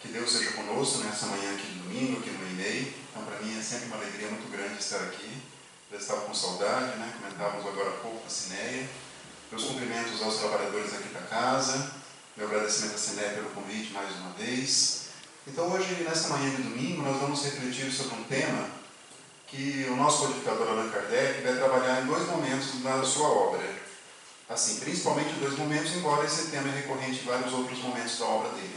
Que Deus seja conosco nessa manhã aqui de domingo, aqui no EMEI. Então, para mim é sempre uma alegria muito grande estar aqui. Já estava com saudade, né? Comentávamos agora há pouco com a Cineia. Meus cumprimentos aos trabalhadores aqui da casa. Meu agradecimento à Cineia pelo convite mais uma vez. Então, hoje, nesta manhã de domingo, nós vamos refletir sobre um tema que o nosso codificador Allan Kardec vai trabalhar em dois momentos da sua obra. Assim, principalmente dois momentos, embora esse tema é recorrente em vários outros momentos da obra dele,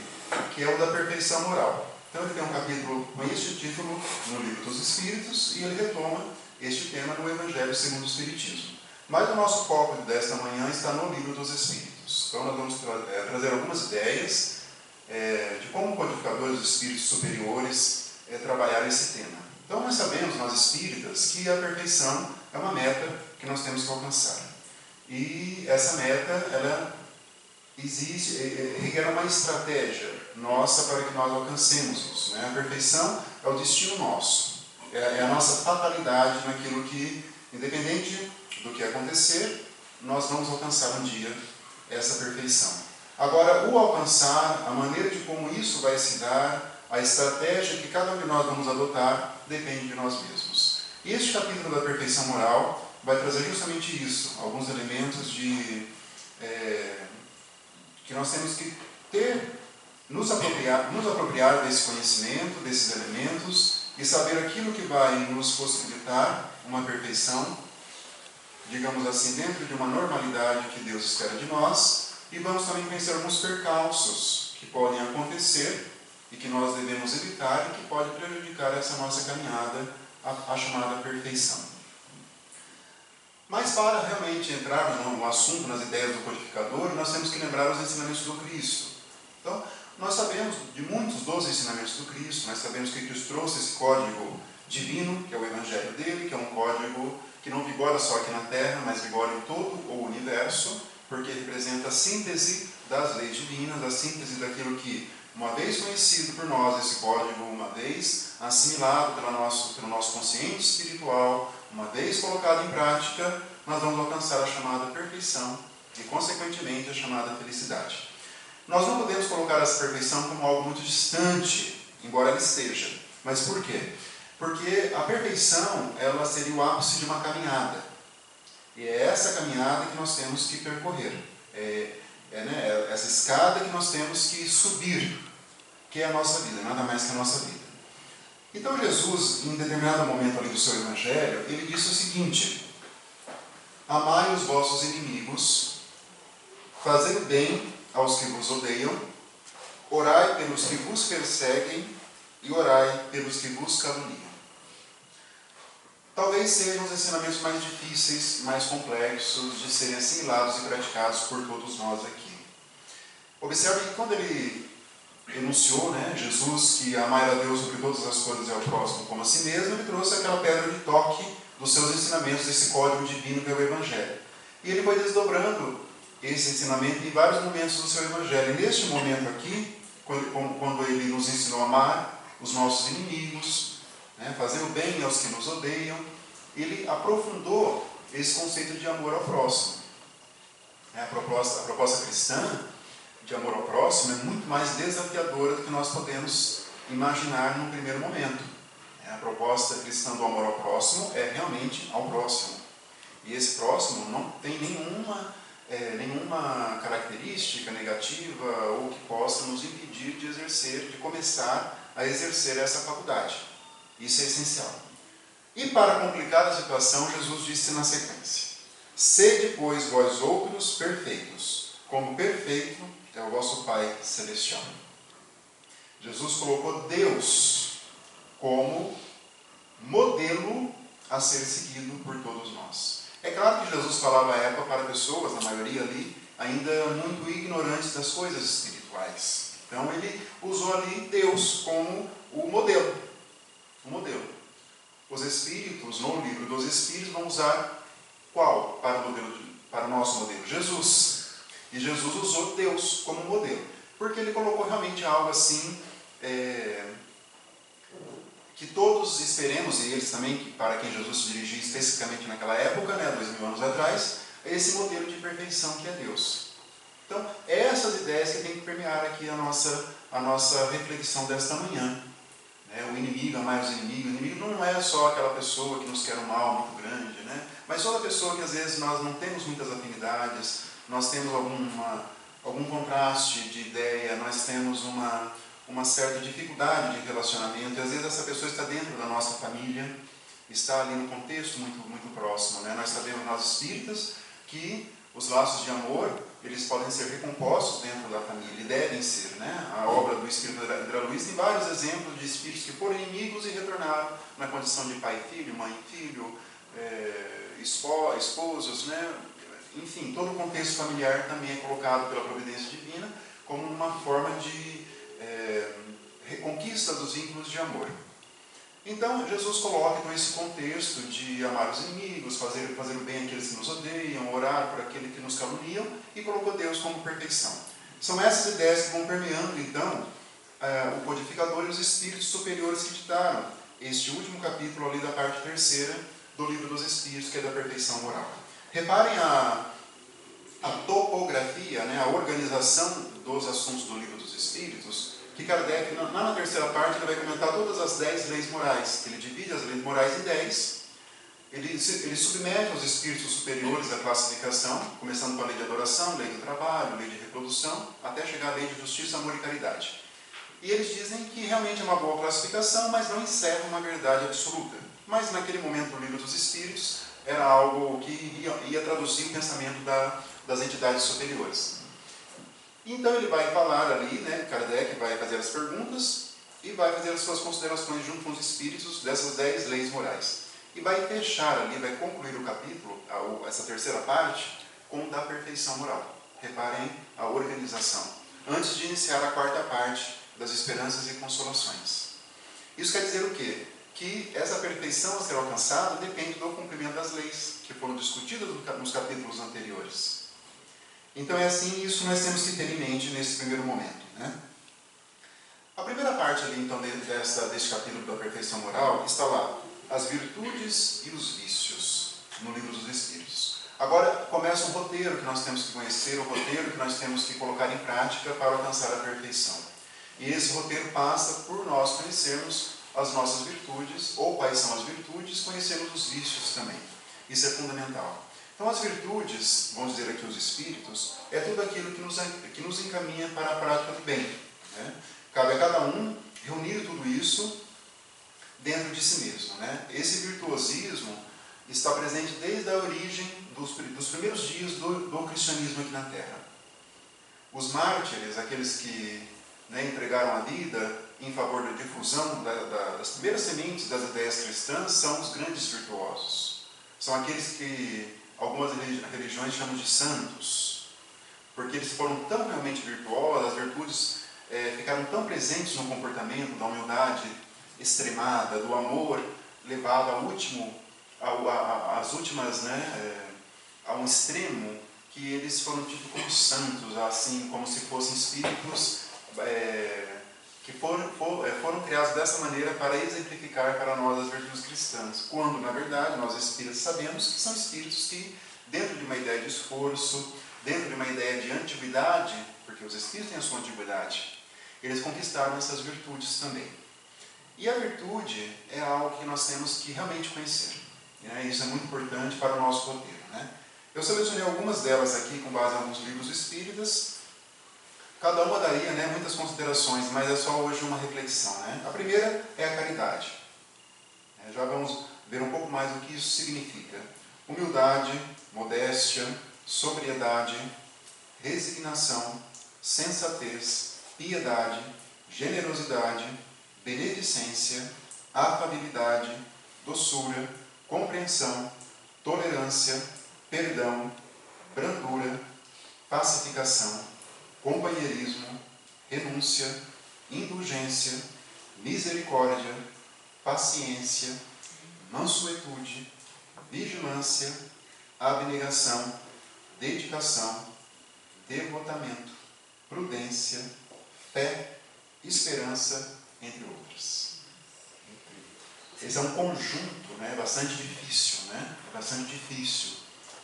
que é o da perfeição moral. Então ele tem um capítulo com este título no Livro dos Espíritos e ele retoma este tema no Evangelho segundo o Espiritismo. Mas o nosso foco desta manhã está no Livro dos Espíritos. Então nós vamos trazer algumas ideias de como o codificador dos Espíritos superiores trabalhar esse tema. Então nós sabemos, nós espíritas, que a perfeição é uma meta que nós temos que alcançar. E essa meta, ela existe, requer uma estratégia nossa para que nós alcancemos isso, né? A perfeição é o destino nosso, é a nossa fatalidade naquilo que, independente do que acontecer, nós vamos alcançar um dia essa perfeição. Agora, o alcançar, a maneira de como isso vai se dar, a estratégia que cada um de nós vamos adotar, depende de nós mesmos. E este capítulo da perfeição moral vai trazer justamente isso, alguns elementos que nós temos que nos apropriar desse conhecimento, desses elementos, e saber aquilo que vai nos possibilitar uma perfeição, digamos assim, dentro de uma normalidade que Deus espera de nós, e vamos também conhecer alguns percalços que podem acontecer e que nós devemos evitar e que pode prejudicar essa nossa caminhada, a chamada perfeição. Mas para realmente entrar no assunto, nas ideias do codificador, nós temos que lembrar os ensinamentos do Cristo. Então, nós sabemos de muitos dos ensinamentos do Cristo, nós sabemos que Cristo trouxe esse código divino, que é o Evangelho dele, que é um código que não vigora só aqui na Terra, mas vigora em todo o universo, porque representa a síntese das leis divinas, a síntese daquilo que, uma vez conhecido por nós, esse código, uma vez assimilado pelo nosso consciente espiritual, uma vez colocado em prática, nós vamos alcançar a chamada perfeição e, consequentemente, a chamada felicidade. Nós não podemos colocar essa perfeição como algo muito distante, embora ela esteja. Mas por quê? Porque a perfeição, ela seria o ápice de uma caminhada. E é essa caminhada que nós temos que percorrer. Essa escada que nós temos que subir, que é a nossa vida, nada mais que a nossa vida. Então Jesus, em determinado momento ali do seu Evangelho, ele disse o seguinte: amai os vossos inimigos, fazei o bem aos que vos odeiam, orai pelos que vos perseguem e orai pelos que vos caluniam. Talvez sejam os ensinamentos mais difíceis, mais complexos de serem assimilados e praticados por todos nós aqui. Observe que quando ele enunciou, Jesus, que amar a Deus sobre todas as coisas e ao próximo como a si mesmo, ele trouxe aquela pedra de toque dos seus ensinamentos, desse código divino que é o Evangelho. E ele foi desdobrando esse ensinamento em vários momentos do seu Evangelho. E neste momento aqui, quando ele nos ensinou a amar os nossos inimigos, fazer o bem aos que nos odeiam, ele aprofundou esse conceito de amor ao próximo. A proposta cristã de amor ao próximo é muito mais desafiadora do que nós podemos imaginar num primeiro momento. A proposta cristã do amor ao próximo é realmente ao próximo. E esse próximo não tem nenhuma característica negativa ou que possa nos impedir de começar a exercer essa faculdade. Isso é essencial. E para complicar a situação, Jesus disse na sequência: sede, pois, vós outros perfeitos, como perfeito é o vosso Pai Celestial. Jesus colocou Deus como modelo a ser seguido por todos nós. É claro que Jesus falava à época para pessoas, na maioria ali, ainda muito ignorantes das coisas espirituais. Então ele usou ali Deus como o modelo. O modelo. Os Espíritos, no Livro dos Espíritos, vão usar qual para o nosso modelo? Jesus. E Jesus usou Deus como modelo, porque ele colocou realmente algo assim, que todos esperemos, e eles também, para quem Jesus se dirigia especificamente naquela época, 2000 anos atrás, esse modelo de perfeição que é Deus. Então, essas ideias que tem que permear aqui a nossa a nossa reflexão desta manhã. O inimigo, amar os inimigos. O inimigo não é só aquela pessoa que nos quer um mal muito grande, né? Mas toda pessoa que às vezes nós não temos muitas afinidades, nós temos algum contraste de ideia, nós temos uma certa dificuldade de relacionamento, e às vezes essa pessoa está dentro da nossa família, está ali no contexto muito próximo, né? Nós sabemos, nós espíritas, que os laços de amor, eles podem ser recompostos dentro da família, e devem ser, né? A obra do Espírito André Luiz tem vários exemplos de espíritos que foram inimigos e retornaram na condição de pai e filho, mãe e filho, esposos, né? Enfim, todo o contexto familiar também é colocado pela providência divina como uma forma de reconquista dos vínculos de amor. Então, Jesus coloca então, esse contexto de amar os inimigos, fazer o bem àqueles que nos odeiam, orar por aqueles que nos caluniam, e colocou Deus como perfeição. São essas ideias que vão permeando, então, o codificador e os espíritos superiores que ditaram este último capítulo ali da parte terceira do Livro dos Espíritos, que é da perfeição moral. Reparem a topografia, né, a organização dos assuntos do Livro dos Espíritos, que Kardec, na terceira parte, ele vai comentar todas as 10 leis morais. Ele divide as leis morais em 10. Ele submete aos espíritos superiores a classificação, começando com a lei de adoração, lei do trabalho, lei de reprodução, até chegar à lei de justiça, amor e caridade. E eles dizem que realmente é uma boa classificação, mas não encerra uma verdade absoluta. Mas naquele momento do Livro dos Espíritos, era algo que ia traduzir o pensamento das entidades superiores. Então ele vai falar ali, né, Kardec vai fazer as perguntas e vai fazer as suas considerações junto com os espíritos dessas 10 leis morais. E vai fechar ali, vai concluir o capítulo, essa terceira parte, com o da perfeição moral. Reparem a organização. Antes de iniciar a quarta parte das esperanças e consolações. Isso quer dizer o quê? Que essa perfeição a ser alcançada depende do cumprimento das leis, que foram discutidas nos capítulos anteriores. Então é assim, isso nós temos que ter em mente nesse primeiro momento, né? A primeira parte ali, então, deste capítulo da perfeição moral, está lá, as virtudes e os vícios, no Livro dos Espíritos. Agora começa um roteiro que nós temos que conhecer, o roteiro que nós temos que colocar em prática para alcançar a perfeição. E esse roteiro passa por nós conhecermos as nossas virtudes, ou quais são as virtudes, conhecermos os vícios também. Isso é fundamental. Então, as virtudes, vamos dizer aqui os espíritos, é tudo aquilo que nos encaminha para a prática do bem, né? Cabe a cada um reunir tudo isso dentro de si mesmo, né? Esse virtuosismo está presente desde a origem dos primeiros dias do cristianismo aqui na Terra. Os mártires, aqueles que, né, entregaram a vida em favor da difusão das primeiras sementes das ideias cristãs, são os grandes virtuosos. São aqueles que algumas religiões chamam de santos, porque eles foram tão realmente virtuosos, as virtudes ficaram tão presentes no comportamento, da humildade extremada, do amor levado às últimas, né, a um extremo, que eles foram tidos como santos, assim, como se fossem espíritos que foram criados dessa maneira para exemplificar para nós as virtudes cristãs, quando, na verdade, nós espíritos sabemos que são espíritos que, dentro de uma ideia de esforço, dentro de uma ideia de antiguidade, porque os espíritos têm a sua antiguidade, eles conquistaram essas virtudes também. E a virtude é algo que nós temos que realmente conhecer, né? Isso é muito importante para o nosso roteiro, né? Eu selecionei algumas delas aqui com base em alguns livros espíritas. Cada uma daria, né, muitas considerações, mas é só hoje uma reflexão, né? A primeira é a caridade. Já vamos ver um pouco mais o que isso significa. Humildade, modéstia, sobriedade, resignação, sensatez, piedade, generosidade, beneficência, afabilidade, doçura, compreensão, tolerância, perdão, brandura, pacificação, companheirismo, renúncia, indulgência, misericórdia, paciência, mansuetude, vigilância, abnegação, dedicação, devotamento, prudência, fé, esperança, entre outras. Esse é um conjunto, né, bastante difícil, né? Bastante difícil.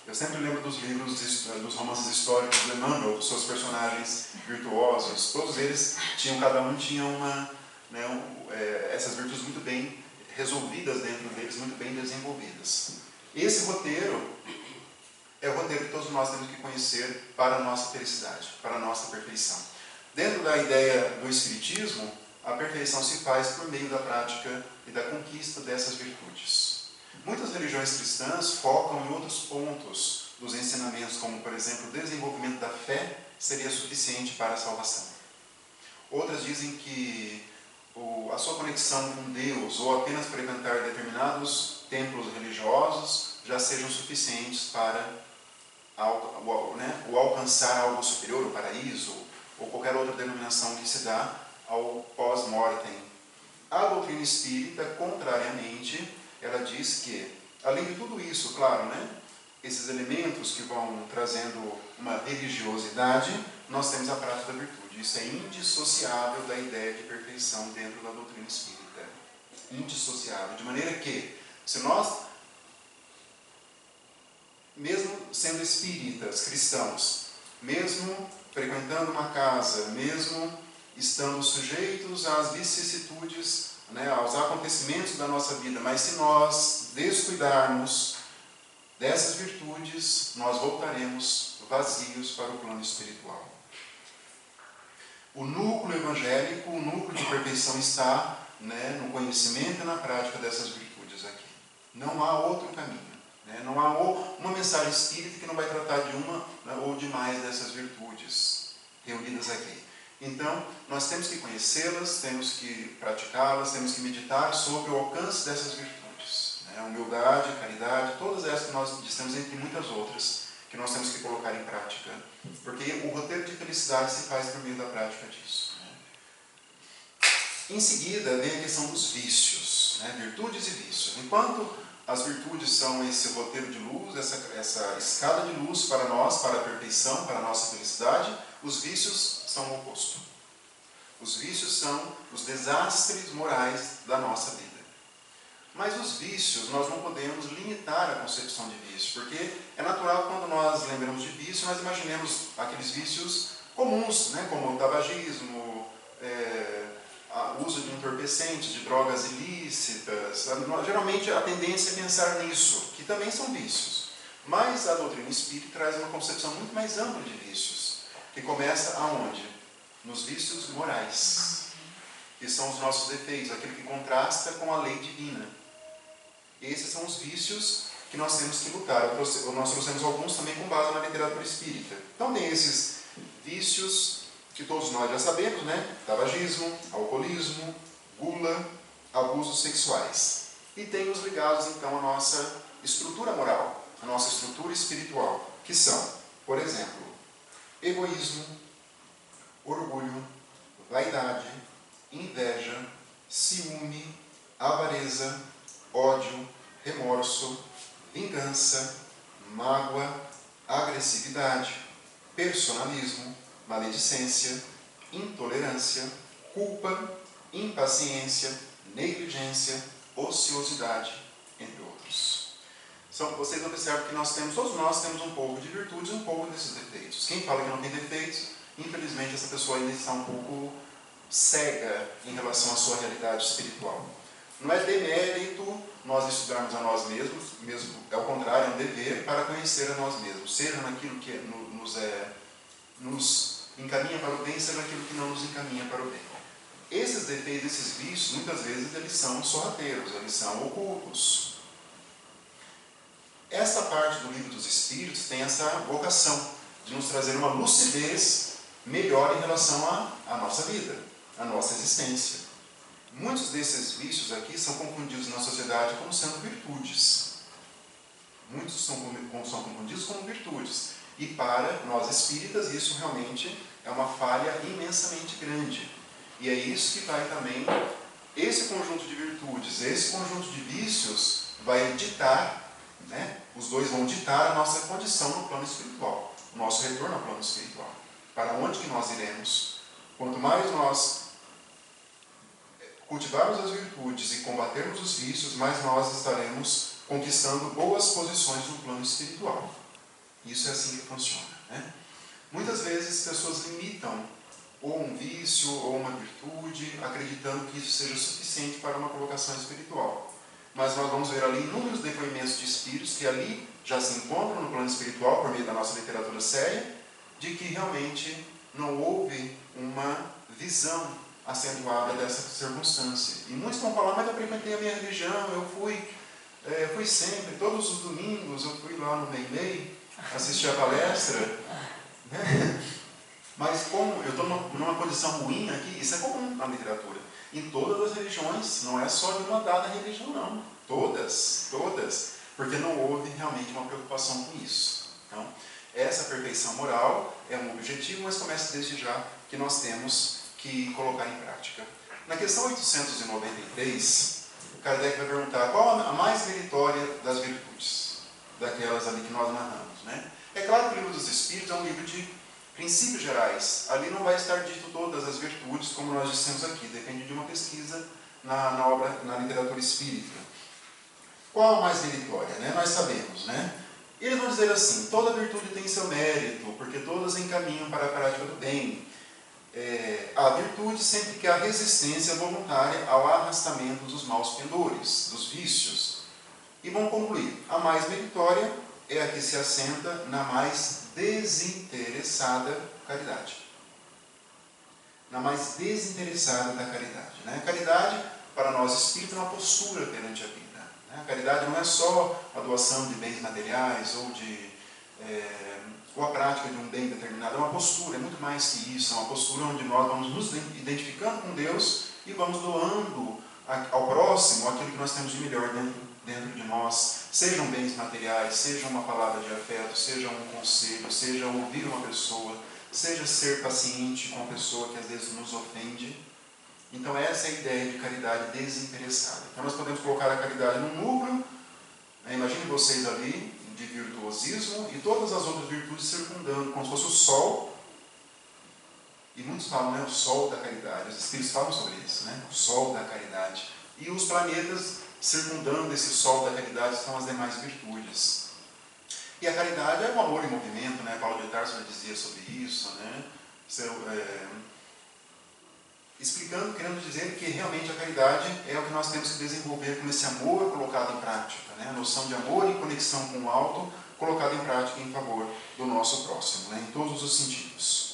Eu sempre lembro dos livros, dos romances históricos de Emmanuel, dos seus personagens virtuosos. Todos eles tinham, cada um tinha essas virtudes muito bem resolvidas dentro deles, muito bem desenvolvidas. Esse roteiro é o roteiro que todos nós temos que conhecer para a nossa felicidade, para a nossa perfeição. Dentro da ideia do Espiritismo, a perfeição se faz por meio da prática e da conquista dessas virtudes. Muitas religiões cristãs focam em outros pontos dos ensinamentos, como, por exemplo, o desenvolvimento da fé seria suficiente para a salvação. Outras dizem que a sua conexão com Deus ou apenas frequentar determinados templos religiosos já sejam suficientes para o alcançar algo superior, o paraíso, ou qualquer outra denominação que se dá ao pós-mortem. A doutrina espírita, contrariamente, ela diz que, além de tudo isso, claro, esses elementos que vão trazendo uma religiosidade, nós temos a prática da virtude. Isso é indissociável da ideia de perfeição dentro da doutrina espírita. Indissociável. De maneira que, se nós, mesmo sendo espíritas, cristãos, mesmo frequentando uma casa, mesmo estando sujeitos às vicissitudes, aos acontecimentos da nossa vida, mas se nós descuidarmos dessas virtudes, nós voltaremos vazios para o plano espiritual. O núcleo evangélico, o núcleo de perfeição está no conhecimento e na prática dessas virtudes aqui. Não há outro caminho. Não há uma mensagem espírita que não vai tratar de uma ou de mais dessas virtudes reunidas aqui. Então, nós temos que conhecê-las, temos que praticá-las, temos que meditar sobre o alcance dessas virtudes. Humildade, caridade, todas essas que nós dissemos, entre muitas outras, que nós temos que colocar em prática. Porque o roteiro de felicidade se faz por meio da prática disso. Em seguida, vem a questão dos vícios, virtudes e vícios. Enquanto as virtudes são esse roteiro de luz, essa escada de luz para nós, para a perfeição, para a nossa felicidade, os vícios são o oposto. Os vícios são os desastres morais da nossa vida. Mas os vícios, nós não podemos limitar a concepção de vício, porque é natural quando nós lembramos de vício, nós imaginemos aqueles vícios comuns, como o tabagismo, o uso de entorpecentes, de drogas ilícitas. Geralmente a tendência é pensar nisso, que também são vícios. Mas a doutrina espírita traz uma concepção muito mais ampla de vícios, que começa aonde? Nos vícios morais, que são os nossos defeitos, aquilo que contrasta com a lei divina. Esses são os vícios que nós temos que lutar. Nós trouxemos alguns também com base na literatura espírita. Então tem esses vícios que todos nós já sabemos, tabagismo, alcoolismo, gula, abusos sexuais. E tem os ligados então à nossa estrutura moral, à nossa estrutura espiritual, que são, por exemplo, egoísmo, orgulho, vaidade, inveja, ciúme, avareza, ódio, remorso, vingança, mágoa, agressividade, personalismo, maledicência, intolerância, culpa, impaciência, negligência, ociosidade, entre outros. Vocês observam que todos nós temos um pouco de virtudes e um pouco desses defeitos. Quem fala que não tem defeitos, infelizmente essa pessoa ainda está um pouco cega em relação à sua realidade espiritual. Não é demérito nós estudarmos a nós mesmos, é o contrário, é um dever para conhecer a nós mesmos, seja naquilo que nos encaminha para o bem, seja naquilo que não nos encaminha para o bem. Esses defeitos, esses vícios, muitas vezes eles são sorrateiros, eles são ocultos. Esta parte do Livro dos Espíritos tem essa vocação de nos trazer uma lucidez melhor em relação à nossa vida, à nossa existência. Muitos desses vícios aqui são confundidos na sociedade como sendo virtudes. Muitos são confundidos como virtudes. E para nós espíritas, isso realmente é uma falha imensamente grande. E é isso que vai também, esse conjunto de virtudes, esse conjunto de vícios, vai ditar, os dois vão ditar a nossa condição no plano espiritual, o nosso retorno ao plano espiritual. Para onde que nós iremos? Quanto mais nós cultivarmos as virtudes e combatermos os vícios, mais nós estaremos conquistando boas posições no plano espiritual. Isso é assim que funciona, né? Muitas vezes pessoas limitam ou um vício ou uma virtude, acreditando que isso seja suficiente para uma colocação espiritual. Mas nós vamos ver ali inúmeros depoimentos de espíritos que ali já se encontram no plano espiritual, por meio da nossa literatura séria, de que realmente não houve uma visão acentuada dessa circunstância. E muitos vão falar, mas eu frequentei a minha religião, eu fui sempre, todos os domingos, eu fui lá no Meilei, assistir a palestra, né? Mas como eu estou numa posição ruim aqui, isso é comum na literatura. Em todas as religiões, não é só de uma dada religião, não. Todas. Porque não houve realmente uma preocupação com isso. Então, essa perfeição moral é um objetivo, mas começa desde já que nós temos que colocar em prática. Na questão 893, Kardec vai perguntar qual a mais meritória das virtudes, daquelas ali que nós narramos, né? É claro que o Livro dos Espíritos é um livro de princípios gerais. Ali não vai estar dito todas as virtudes, como nós dissemos aqui, depende de uma pesquisa na literatura espírita. Qual a mais meritória, né? Nós sabemos, né? Eles vão dizer assim, toda virtude tem seu mérito, porque todas encaminham para a prática do bem. A virtude sempre que há resistência voluntária ao arrastamento dos maus pendores, dos vícios. E vão concluir, a mais meritória é a que se assenta na mais desinteressada caridade. Na mais desinteressada da caridade, né? A caridade, para nós espíritos, é uma postura perante a vida. A caridade não é só a doação de bens materiais ou a prática de um bem determinado, é uma postura, é muito mais que isso, é uma postura onde nós vamos nos identificando com Deus e vamos doando ao próximo aquilo que nós temos de melhor dentro de nós, sejam bens materiais, seja uma palavra de afeto, seja um conselho, seja ouvir uma pessoa, seja ser paciente com a pessoa que às vezes nos ofende. Então essa é a ideia de caridade desinteressada. Então nós podemos colocar a caridade num núcleo, né? Imagine vocês ali, de virtuosismo, e todas as outras virtudes circundando, como se fosse o sol. E muitos falam, né, o sol da caridade, os espíritos falam sobre isso, né? O sol da caridade. E os planetas circundando esse sol da caridade são as demais virtudes. E a caridade é o amor em movimento, né? Paulo de Tarso já dizia sobre isso, né? Explicando, querendo dizer que realmente a caridade é o que nós temos que desenvolver com esse amor colocado em prática, né? A noção de amor em conexão com o alto, colocada em prática em favor do nosso próximo, né? Em todos os sentidos.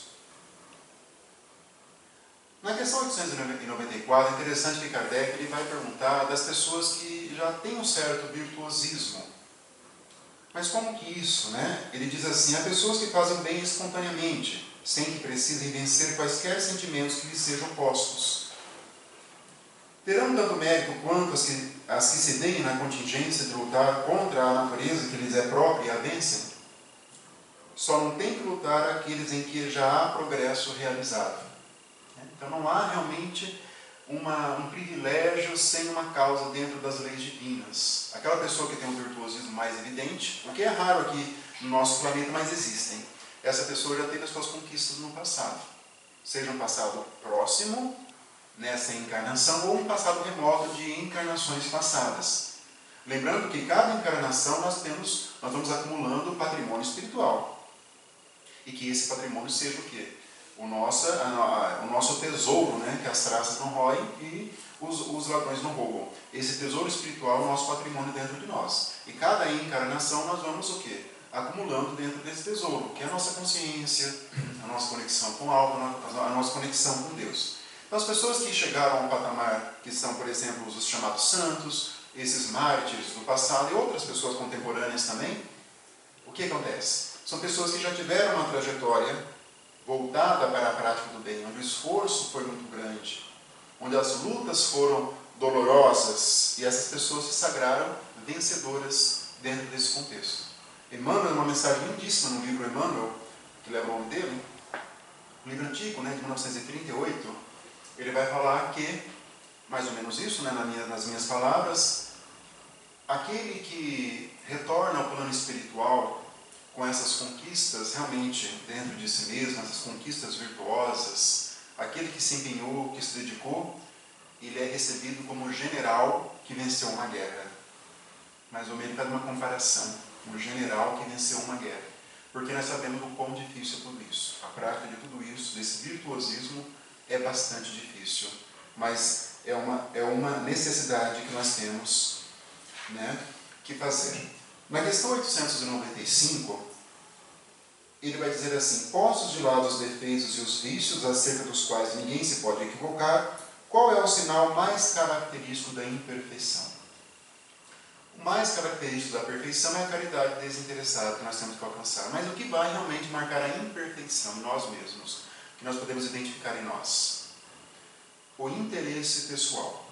Na questão 894, é interessante que Kardec ele vai perguntar das pessoas que já têm um certo virtuosismo. Mas como que isso, né? Ele diz assim, há pessoas que fazem bem espontaneamente, sem que precisem vencer quaisquer sentimentos que lhes sejam postos. Terão tanto mérito quanto as que se deem na contingência de lutar contra a natureza que lhes é própria e a vencem? Só não tem que lutar aqueles em que já há progresso realizado. Então não há realmente um privilégio sem uma causa dentro das leis divinas. Aquela pessoa que tem um virtuosismo mais evidente, o que é raro aqui no nosso planeta, mas existem. Essa pessoa já teve as suas conquistas no passado. Seja um passado próximo, nessa encarnação, ou um passado remoto de encarnações passadas. Lembrando que cada encarnação nós vamos acumulando patrimônio espiritual. E que esse patrimônio seja o quê? O nosso tesouro, né? Que as traças não roem e os ladrões não roubam. Esse tesouro espiritual é o nosso patrimônio dentro de nós. E cada encarnação nós vamos o quê? Acumulando dentro desse tesouro, que é a nossa consciência, a nossa conexão com o alto, a nossa conexão com Deus. Então as pessoas que chegaram a um patamar, que são, por exemplo, os chamados santos, esses mártires do passado e outras pessoas contemporâneas também, o que acontece? São pessoas que já tiveram uma trajetória voltada para a prática do bem, onde o esforço foi muito grande, onde as lutas foram dolorosas, e essas pessoas se sagraram vencedoras dentro desse contexto. Emmanuel, uma mensagem lindíssima no livro Emmanuel, que leva o nome dele, um livro antigo, né, de 1938, ele vai falar que, mais ou menos isso, né, nas minhas palavras, aquele que retorna ao plano espiritual com essas conquistas realmente dentro de si mesmo, essas conquistas virtuosas, aquele que se empenhou, que se dedicou, ele é recebido como general que venceu uma guerra. Mais ou menos para uma comparação, um general que venceu uma guerra. porque nós sabemos o quão difícil é tudo isso. A prática de tudo isso, desse virtuosismo, é bastante difícil, mas é uma necessidade que nós temos, né, que fazer. Na questão 895, ele vai dizer assim: postos de lado os defeitos e os vícios, acerca dos quais ninguém se pode equivocar, qual é o sinal mais característico da imperfeição? O mais característico da perfeição é a caridade desinteressada que nós temos que alcançar. Mas o que vai realmente marcar a imperfeição em nós mesmos, que nós podemos identificar em nós? O interesse pessoal.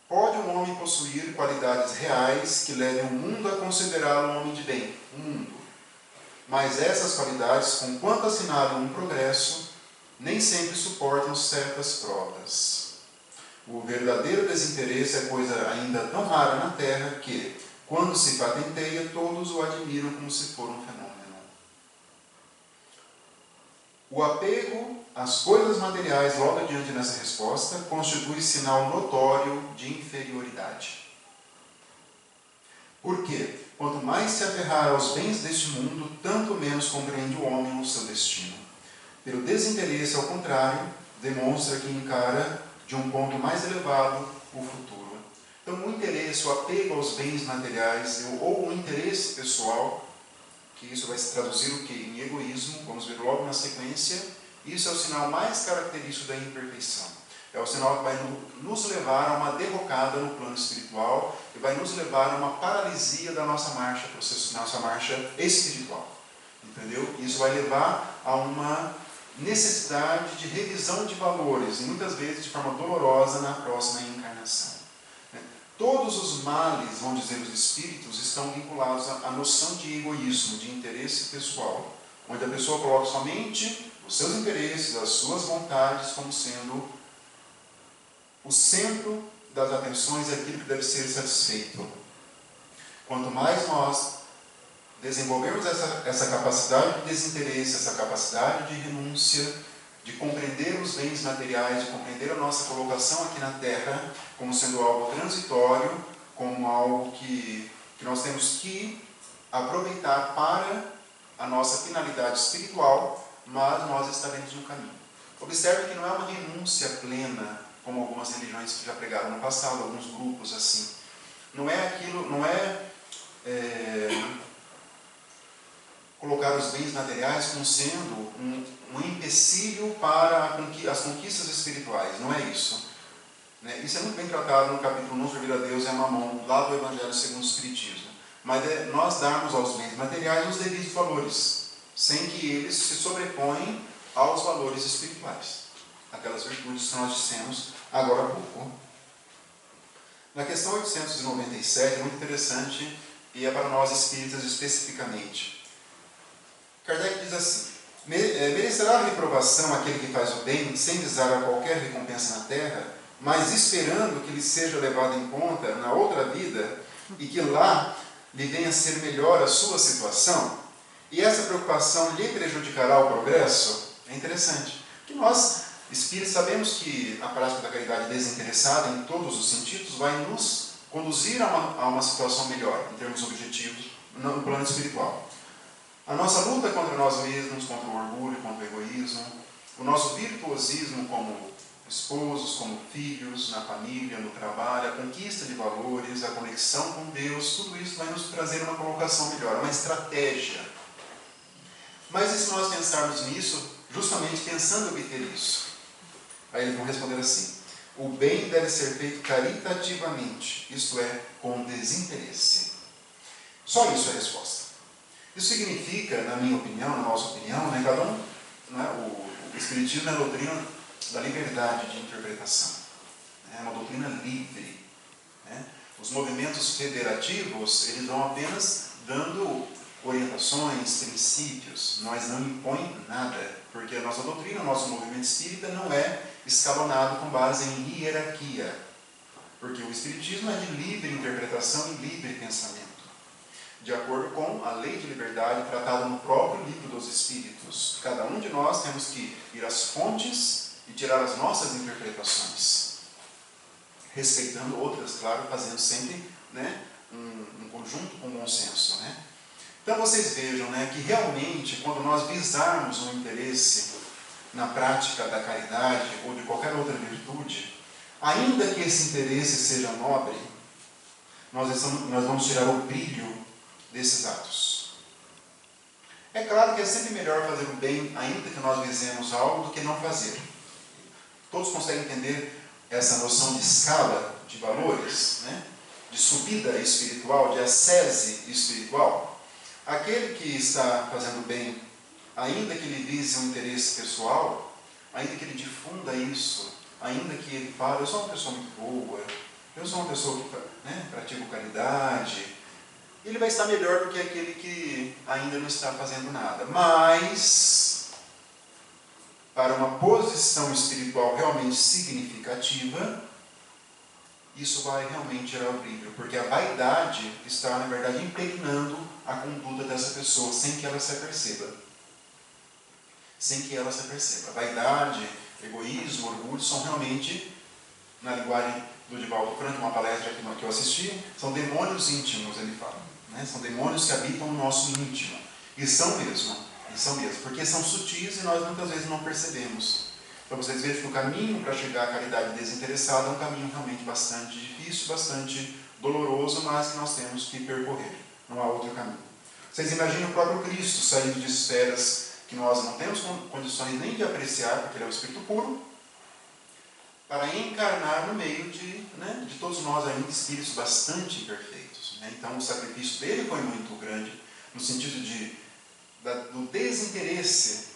Pode um homem possuir qualidades reais que levem o mundo a considerá-lo um homem de bem, o mundo. Mas essas qualidades, conquanto assinalam um progresso, nem sempre suportam certas provas. O verdadeiro desinteresse é coisa ainda tão rara na Terra que, quando se patenteia, todos o admiram como se for um fenômeno. O apego às coisas materiais, logo adiante nessa resposta, constitui sinal notório de inferioridade. Por quê? Quanto mais se aferrar aos bens deste mundo, tanto menos compreende o homem o seu destino. Pelo desinteresse, ao contrário, demonstra que encara de um ponto mais elevado o futuro. Então, o interesse, o apego aos bens materiais, ou o interesse pessoal, que isso vai se traduzir o quê? Em egoísmo, vamos ver logo na sequência. Isso é o sinal mais característico da imperfeição. É o sinal que vai nos levar a uma derrocada no plano espiritual e vai nos levar a uma paralisia da nossa marcha espiritual. Entendeu? Isso vai levar a uma necessidade de revisão de valores, e muitas vezes de forma dolorosa na próxima encarnação. Todos os males, vamos dizer, os espíritos, estão vinculados à noção de egoísmo, de interesse pessoal, onde a pessoa coloca somente os seus interesses, as suas vontades, como sendo o centro das atenções e aquilo que deve ser satisfeito. Quanto mais nós desenvolvermos essa capacidade de desinteresse, essa capacidade de renúncia, de compreender os bens materiais, de compreender a nossa colocação aqui na Terra como sendo algo transitório, como algo que nós temos que aproveitar para a nossa finalidade espiritual, mas nós estaremos no caminho. Observe que não é uma renúncia plena, como algumas religiões que já pregaram no passado, alguns grupos assim. Não é aquilo, colocar os bens materiais como sendo um empecilho para as conquistas espirituais. Não é isso. Isso é muito bem tratado no capítulo Não Servir a Deus é Mamon, lá do Evangelho segundo o Espiritismo. Mas é nós darmos aos bens materiais os devidos valores, sem que eles se sobreponham aos valores espirituais. Aquelas virtudes que nós dissemos agora há pouco. Na questão 897, é muito interessante, e é para nós espíritas especificamente. Kardec diz assim: merecerá a reprovação aquele que faz o bem sem visar a qualquer recompensa na terra, mas esperando que lhe seja levado em conta na outra vida e que lá lhe venha a ser melhor a sua situação? E essa preocupação lhe prejudicará o progresso? É interessante, que nós, espíritos, sabemos que a prática da caridade desinteressada em todos os sentidos vai nos conduzir a uma situação melhor, em termos objetivos, no plano espiritual. A nossa luta contra nós mesmos, contra o orgulho, contra o egoísmo, o nosso virtuosismo como esposos, como filhos, na família, no trabalho, a conquista de valores, a conexão com Deus, tudo isso vai nos trazer uma colocação melhor, uma estratégia. Mas e se nós pensarmos nisso, justamente pensando obter isso? Aí eles vão responder assim: o bem deve ser feito caritativamente, isto é, com desinteresse. Só isso é a resposta. Isso significa, na minha opinião, na nossa opinião, cada um, o Espiritismo é a doutrina da liberdade de interpretação. É uma doutrina livre. Os movimentos federativos, eles vão apenas dando orientações, princípios, mas não impõem nada, porque a nossa doutrina, o nosso movimento espírita não é escalonado com base em hierarquia, porque o Espiritismo é de livre interpretação e livre pensamento, de acordo com a lei de liberdade tratada no próprio livro dos Espíritos. Cada um de nós temos que ir às fontes e tirar as nossas interpretações, respeitando outras, claro, fazendo sempre um conjunto com bom senso. Então vocês vejam, né, que realmente quando nós visarmos um interesse na prática da caridade ou de qualquer outra virtude, ainda que esse interesse seja nobre, nós vamos tirar o brilho desses atos. É claro que é sempre melhor fazer o bem, ainda que nós visemos algo, do que não fazer. Todos conseguem entender essa noção de escala de valores, né? De subida espiritual, de ascese espiritual. Aquele que está fazendo bem, ainda que ele vise um interesse pessoal, ainda que ele difunda isso, ainda que ele fale, eu sou uma pessoa muito boa, eu sou uma pessoa que pratico caridade, ele vai estar melhor do que aquele que ainda não está fazendo nada. Mas, para uma posição espiritual realmente significativa, isso vai realmente gerar o brilho, porque a vaidade está, na verdade, impregnando a conduta dessa pessoa, sem que ela se aperceba. Sem que ela se aperceba. A vaidade, egoísmo, orgulho são realmente, na linguagem do Divaldo Franco, uma palestra que eu assisti, são demônios íntimos, ele fala. Né? São demônios que habitam no nosso íntimo. E são mesmo, porque são sutis e nós muitas vezes não percebemos. Então vocês vejam que o caminho para chegar à caridade desinteressada é um caminho realmente bastante difícil, bastante doloroso, mas que nós temos que percorrer. Não há outro caminho. Vocês imaginam o próprio Cristo saindo de esferas que nós não temos condições nem de apreciar, porque ele é o Espírito puro, para encarnar no meio de todos nós ainda espíritos bastante imperfeitos. Né? Então o sacrifício dele foi muito grande, no sentido do desinteresse.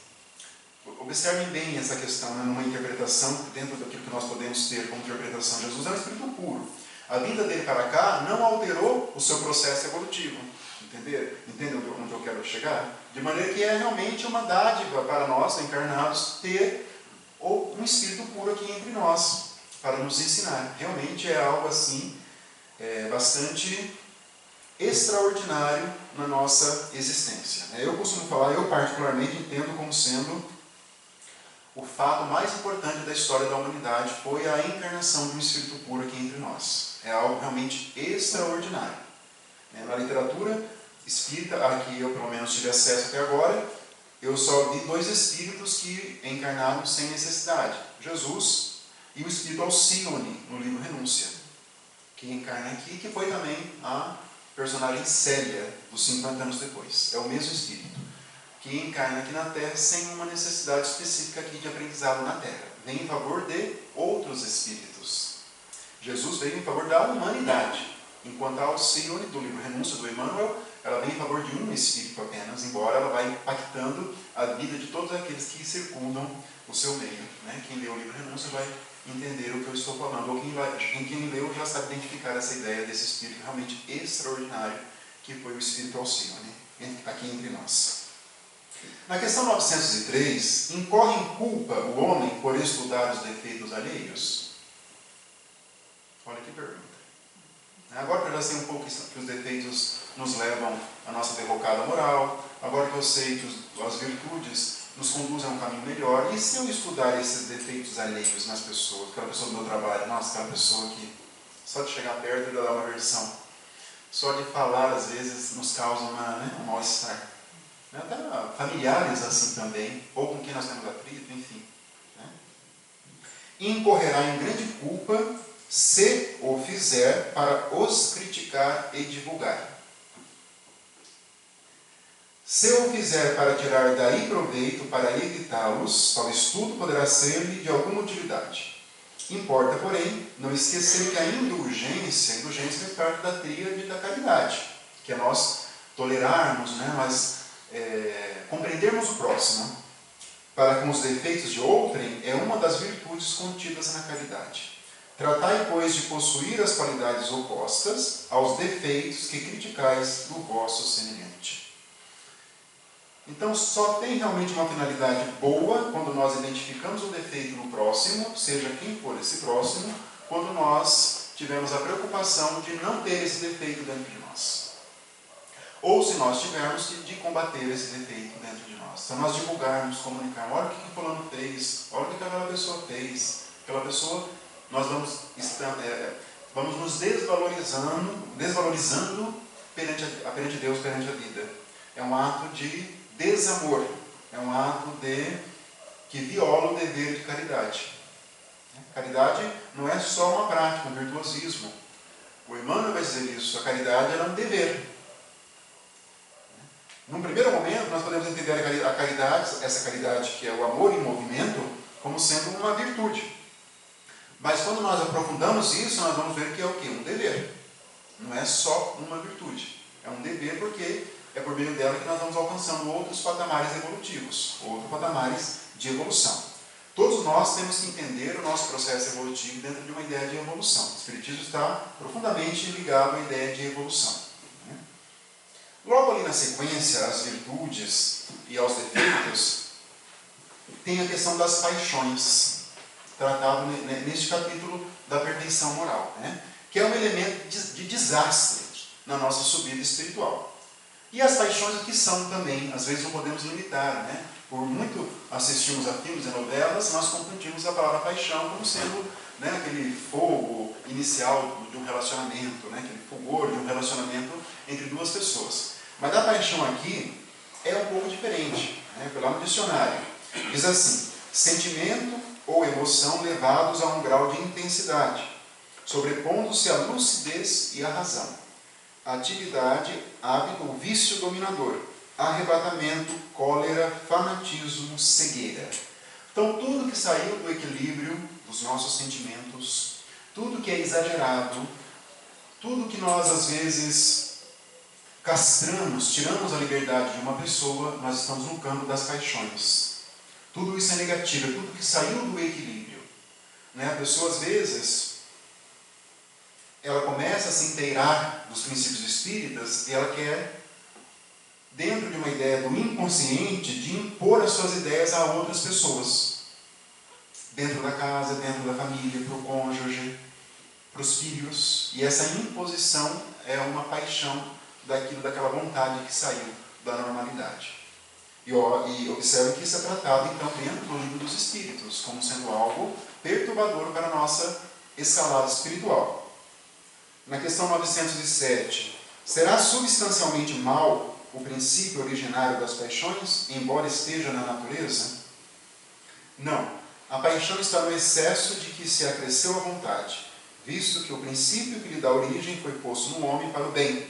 Observem bem essa questão, né, numa interpretação, dentro daquilo que nós podemos ter como interpretação. Jesus é um Espírito puro. A vinda dele para cá não alterou o seu processo evolutivo. Entendem onde eu quero chegar? De maneira que é realmente uma dádiva para nós, encarnados, ter um Espírito puro aqui entre nós, para nos ensinar. Realmente é algo assim, bastante extraordinário na nossa existência. Eu costumo falar, eu particularmente entendo como sendo o fato mais importante da história da humanidade foi a encarnação de um Espírito puro aqui entre nós. É algo realmente extraordinário. Na literatura espírita, a que eu pelo menos tive acesso até agora, eu só vi 2 espíritos que encarnaram sem necessidade. Jesus e o Espírito Alcione, no livro Renúncia, que encarna aqui, que foi também a personagem Célia, dos 50 anos depois. É o mesmo Espírito que encarna aqui na Terra sem uma necessidade específica aqui de aprendizado na Terra. Vem em favor de outros espíritos. Jesus veio em favor da humanidade, enquanto a Alcione, do livro Renúncia, do Emmanuel, ela vem em favor de um espírito apenas, embora ela vai impactando a vida de todos aqueles que circundam o seu meio. Né? Quem lê o livro Renúncia vai entender o que eu estou falando, ou quem leu já sabe identificar essa ideia desse espírito realmente extraordinário, que foi o Espírito Alcione, aqui entre nós. Na questão 903, incorre em culpa o homem por estudar os defeitos alheios? Olha que pergunta. Agora que eu já sei um pouco que os defeitos nos levam à nossa derrocada moral, agora que eu sei que as virtudes nos conduzem a um caminho melhor, e se eu estudar esses defeitos alheios nas pessoas, aquela pessoa do meu trabalho, nossa, aquela pessoa que só de chegar perto já dá uma aversão, só de falar às vezes nos causa um mal-estar. Até familiares assim também, ou com quem nós temos atrito, enfim. Incorrerá em grande culpa se o fizer para os criticar e divulgar. Se o fizer para tirar daí proveito, para evitá-los, tal estudo poderá ser-lhe de alguma utilidade. Importa, porém, não esquecer que a indulgência faz parte da tríade da caridade, que é nós tolerarmos, nós compreendermos o próximo, para com os defeitos de outrem, é uma das virtudes contidas na caridade. Tratai, pois, de possuir as qualidades opostas aos defeitos que criticais no vosso semelhante. Então, só tem realmente uma finalidade boa quando nós identificamos o defeito no próximo, seja quem for esse próximo, quando nós tivermos a preocupação de não ter esse defeito dentro de nós. Ou se nós tivermos de combater esse defeito dentro de nós. Então nós divulgarmos, comunicarmos, olha o que o fulano fez, olha o que aquela pessoa fez. Aquela pessoa, nós vamos nos desvalorizando perante Deus, perante a vida. é um ato de desamor, é um ato que viola o dever de caridade. Caridade não é só uma prática, um virtuosismo. O Emmanuel vai dizer isso, a caridade era um dever. Num primeiro momento, nós podemos entender a caridade, essa caridade que é o amor em movimento, como sendo uma virtude. Mas quando nós aprofundamos isso, nós vamos ver que é o quê? Um dever. Não é só uma virtude. É um dever porque é por meio dela que nós vamos alcançando outros patamares evolutivos, outros patamares de evolução. Todos nós temos que entender o nosso processo evolutivo dentro de uma ideia de evolução. O Espiritismo está profundamente ligado à ideia de evolução. Logo ali na sequência, as virtudes e aos defeitos, tem a questão das paixões, tratado neste capítulo da perfeição moral, que é um elemento de desastre na nossa subida espiritual. E as paixões o que são também, às vezes não podemos limitar, Por muito assistirmos a filmes e novelas, nós confundimos a palavra paixão como sendo aquele fogo inicial de um relacionamento, aquele fulgor de um relacionamento entre duas pessoas. Mas a paixão aqui é um pouco diferente, foi lá no dicionário. Diz assim: sentimento ou emoção levados a um grau de intensidade, sobrepondo-se à lucidez e à razão. Atividade, hábito ou vício dominador, arrebatamento, cólera, fanatismo, cegueira. Então, tudo que saiu do equilíbrio dos nossos sentimentos, tudo que é exagerado, tudo que nós, às vezes, castramos, tiramos a liberdade de uma pessoa, nós estamos no campo das paixões. Tudo isso é negativo, é tudo que saiu do equilíbrio. A pessoa, às vezes, ela começa a se inteirar dos princípios espíritas e ela quer, dentro de uma ideia do inconsciente, de impor as suas ideias a outras pessoas. Dentro da casa, dentro da família, para o cônjuge, para os filhos. E essa imposição é uma paixão daquela vontade que saiu da normalidade. E observem que isso é tratado, então, dentro do livro dos Espíritos, como sendo algo perturbador para a nossa escalada espiritual. Na questão 907, será substancialmente mal o princípio originário das paixões, embora esteja na natureza? Não. A paixão está no excesso de que se acresceu a vontade, visto que o princípio que lhe dá origem foi posto no homem para o bem.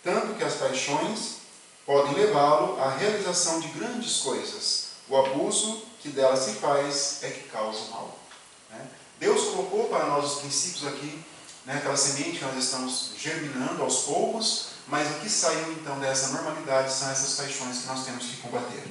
Tanto que as paixões podem levá-lo à realização de grandes coisas. O abuso que delas se faz é que causa o mal. Deus colocou para nós os princípios aqui, aquela semente que nós estamos germinando aos poucos, mas o que saiu então dessa normalidade são essas paixões que nós temos que combater.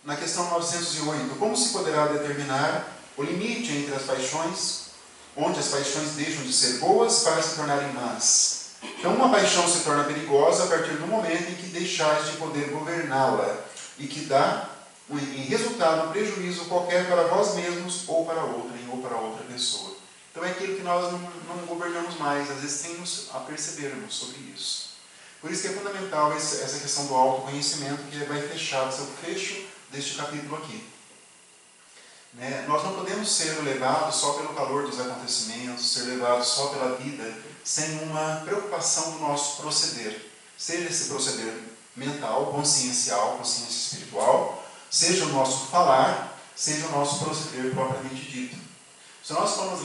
Na questão 908, como se poderá determinar o limite entre as paixões, onde as paixões deixam de ser boas para se tornarem más? Então, uma paixão se torna perigosa a partir do momento em que deixais de poder governá-la e que dá, em resultado, um prejuízo qualquer para vós mesmos ou para outrem ou para outra pessoa. Então, é aquilo que nós não governamos mais, às vezes, sem nos apercebermos sobre isso. Por isso que é fundamental essa questão do autoconhecimento, que vai fechar, esse é o fecho deste capítulo aqui. Nós não podemos ser levados só pelo calor dos acontecimentos, ser levados só pela vida, sem uma preocupação do nosso proceder. Seja esse proceder mental, consciencial, consciência espiritual, seja o nosso falar, seja o nosso proceder propriamente dito. Se nós formos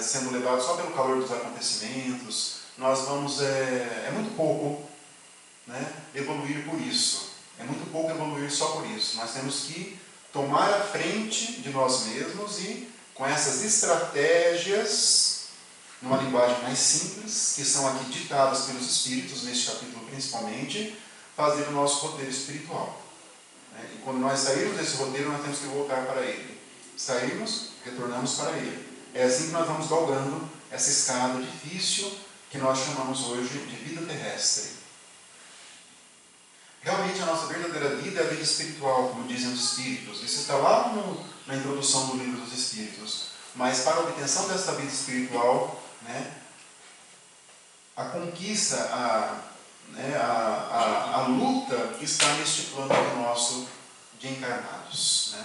sendo levados só pelo calor dos acontecimentos, nós vamos, é muito pouco evoluir por isso. É muito pouco evoluir só por isso. Nós temos que tomar a frente de nós mesmos e, com essas estratégias, numa linguagem mais simples, que são aqui ditadas pelos Espíritos, neste capítulo principalmente, fazer o nosso roteiro espiritual. E quando nós sairmos desse roteiro, nós temos que voltar para ele. Saímos, retornamos para ele. É assim que nós vamos galgando essa escada difícil que nós chamamos hoje de vida terrestre. Realmente a nossa verdadeira vida é a vida espiritual, como dizem os Espíritos. Isso está lá na introdução do livro dos Espíritos. Mas para a obtenção desta vida espiritual, a conquista, a luta está neste plano nosso de encarnados.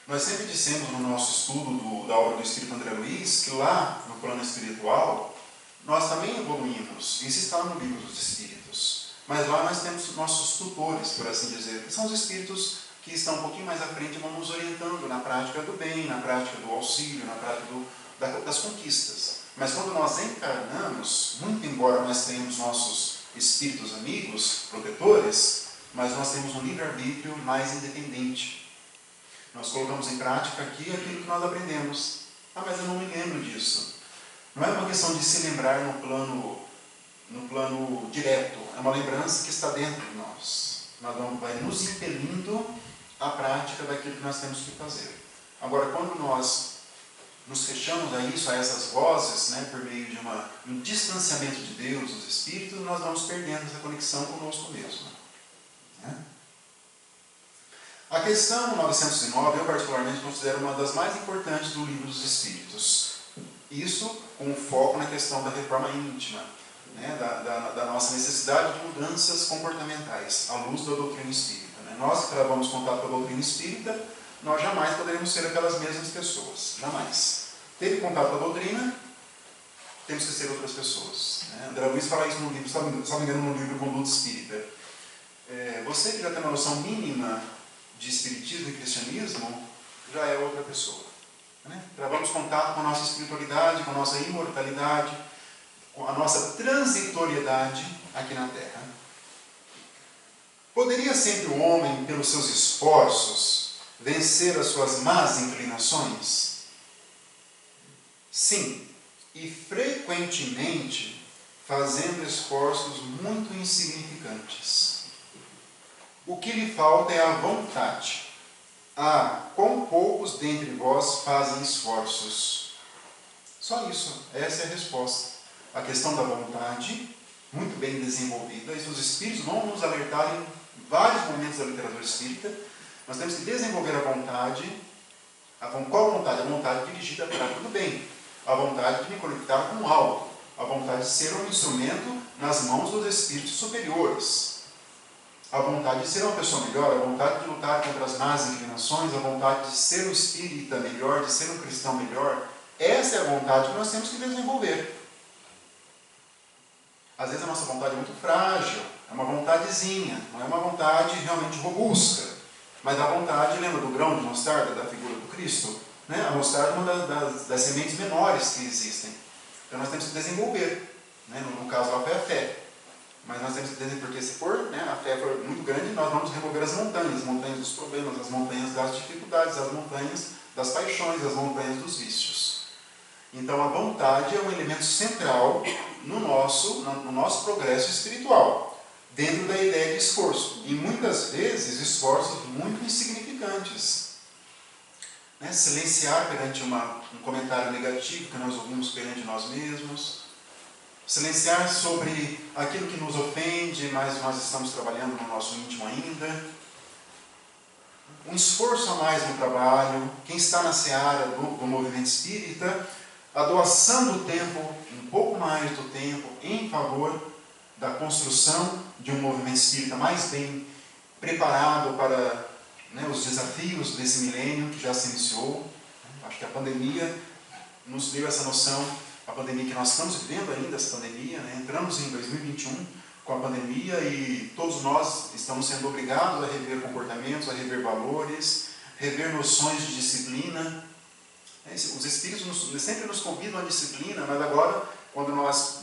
Nós sempre dissemos no nosso estudo da obra do Espírito André Luiz que lá no plano espiritual nós também evoluímos. Isso está no livro dos Espíritos. Mas lá nós temos nossos tutores, por assim dizer, que são os espíritos que estão um pouquinho mais à frente e vão nos orientando na prática do bem, na prática do auxílio, na prática das conquistas. Mas quando nós encarnamos, muito embora nós tenhamos nossos espíritos amigos, protetores, mas nós temos um livre-arbítrio mais independente. Nós colocamos em prática aqui aquilo que nós aprendemos. Ah, mas eu não me lembro disso. Não é uma questão de se lembrar no plano direto. É uma lembrança que está dentro de nós. Mas vai nos impelindo à prática daquilo que nós temos que fazer. Agora, quando nós nos fechamos a isso, a essas vozes, né, por meio de um distanciamento de Deus, dos Espíritos, nós vamos perdendo essa conexão conosco mesmo. Né? A questão 909, eu particularmente considero uma das mais importantes do Livro dos Espíritos. Isso com foco na questão da reforma íntima, né, da nossa necessidade de mudanças comportamentais, à luz da doutrina espírita. Né? Nós que travamos contato com a doutrina espírita, nós jamais poderemos ser aquelas mesmas pessoas. Jamais. Teve contato com a doutrina, temos que ser outras pessoas. Né? André Luiz fala isso no livro, se não me engano, no livro Conduta Espírita. Você que já tem uma noção mínima de espiritismo e cristianismo, já é outra pessoa. Né? Travamos contato com a nossa espiritualidade, com a nossa imortalidade, com a nossa transitoriedade aqui na Terra. Poderia sempre o homem, pelos seus esforços, vencer as suas más inclinações? Sim, e frequentemente fazendo esforços muito insignificantes. O que lhe falta é a vontade. Ah, quão poucos dentre vós fazem esforços. Só isso, essa é a resposta. A questão da vontade, muito bem desenvolvida, e os Espíritos vão nos alertar em vários momentos da literatura espírita. Nós temos que desenvolver a vontade. Qual vontade? A vontade dirigida para o bem. A vontade de me conectar com o alto. A vontade de ser um instrumento nas mãos dos Espíritos superiores. A vontade de ser uma pessoa melhor, a vontade de lutar contra as más inclinações, a vontade de ser um espírita melhor, de ser um cristão melhor. Essa é a vontade que nós temos que desenvolver. Às vezes a nossa vontade é muito frágil, é uma vontadezinha, não é uma vontade realmente robusta. Mas a vontade, lembra do grão de mostarda, da figura do Cristo? Né? A mostarda é uma das sementes menores que existem. Então nós temos que desenvolver. Né? No caso lá foi a fé. Mas nós temos que desenvolver, porque se for, né, a fé for muito grande, nós vamos remover as montanhas dos problemas, as montanhas das dificuldades, as montanhas das paixões, as montanhas dos vícios. Então a vontade é um elemento central no nosso progresso espiritual, dentro da ideia de esforço. E muitas vezes esforços muito insignificantes. Né? Silenciar perante um comentário negativo que nós ouvimos perante nós mesmos. Silenciar sobre aquilo que nos ofende, mas nós estamos trabalhando no nosso íntimo ainda. Um esforço a mais no trabalho. Quem está na seara do movimento espírita, a doação do tempo, um pouco mais do tempo, em favor da construção de um movimento espírita mais bem preparado para, né, os desafios desse milênio que já se iniciou. Acho que a pandemia nos deu essa noção. A pandemia que nós estamos vivendo ainda, essa pandemia, né? Entramos em 2021 com a pandemia e todos nós estamos sendo obrigados a rever comportamentos, a rever valores, rever noções de disciplina. Os Espíritos sempre nos convidam à disciplina, mas agora, quando nós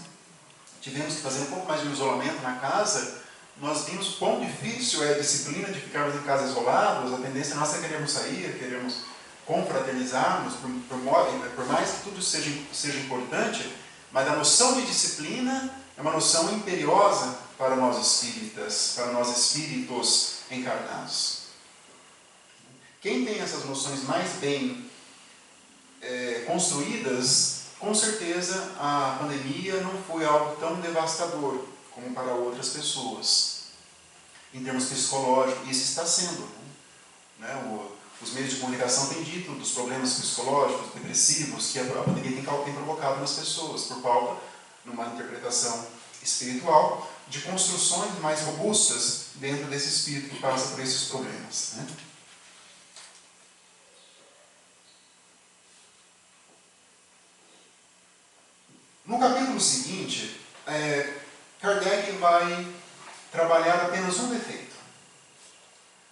tivemos que fazer um pouco mais de um isolamento na casa, nós vimos quão difícil é a disciplina de ficarmos em casa isolados. A tendência nossa é queremos sair, queremos confraternizarmos, por mais que tudo seja importante, mas a noção de disciplina é uma noção imperiosa para nós espíritas, para nós espíritos encarnados. Quem tem essas noções mais bem construídas, com certeza a pandemia não foi algo tão devastador como para outras pessoas. Em termos psicológicos, isso está sendo. Né? Os meios de comunicação têm dito dos problemas psicológicos, depressivos, que a pandemia tem provocado nas pessoas, por falta, numa interpretação espiritual, de construções mais robustas dentro desse espírito que passa por esses problemas. Né? No capítulo seguinte, Kardec vai trabalhar apenas um defeito.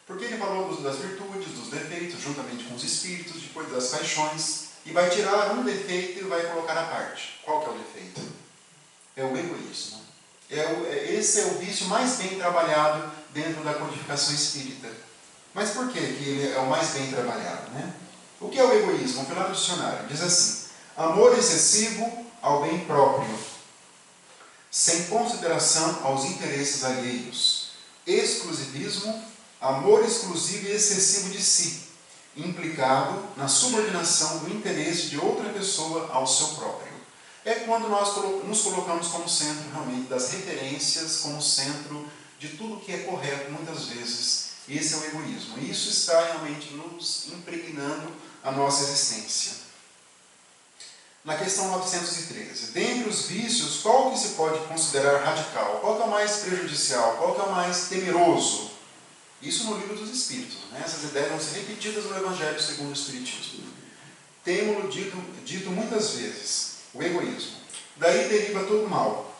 Porque ele falou das virtudes, dos defeitos, juntamente com os espíritos, depois das paixões, e vai tirar um defeito e vai colocar à parte. Qual que é o defeito? É o egoísmo. Esse é o vício mais bem trabalhado dentro da codificação espírita. Mas por que ele é o mais bem trabalhado, né? O que é o egoísmo? Vamos falar no dicionário. Diz assim: amor excessivo ao bem próprio, sem consideração aos interesses alheios. Exclusivismo, amor exclusivo e excessivo de si, implicado na subordinação do interesse de outra pessoa ao seu próprio. É quando nós nos colocamos como centro realmente das referências, como centro de tudo que é correto muitas vezes. Esse é o egoísmo. E isso está realmente nos impregnando a nossa existência. Na questão 913, dentre os vícios, qual que se pode considerar radical? Qual que é o mais prejudicial? Qual que é o mais temeroso? Isso no livro dos Espíritos, né? Essas ideias vão ser repetidas no Evangelho segundo o Espiritismo. Temo-lo dito muitas vezes, o egoísmo. Daí deriva todo o mal.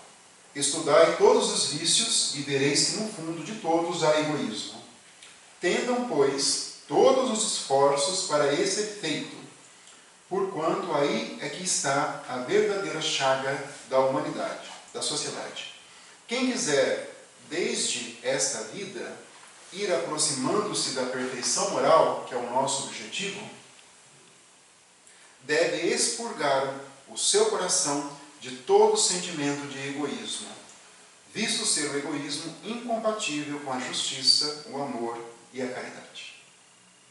Estudai todos os vícios e vereis que no fundo de todos há egoísmo. Tendam, pois, todos os esforços para esse efeito, porquanto aí é que está a verdadeira chaga da humanidade, da sociedade. Quem quiser, desde esta vida, ir aproximando-se da perfeição moral, que é o nosso objetivo, deve expurgar o seu coração de todo sentimento de egoísmo, visto ser o egoísmo incompatível com a justiça, o amor e a caridade.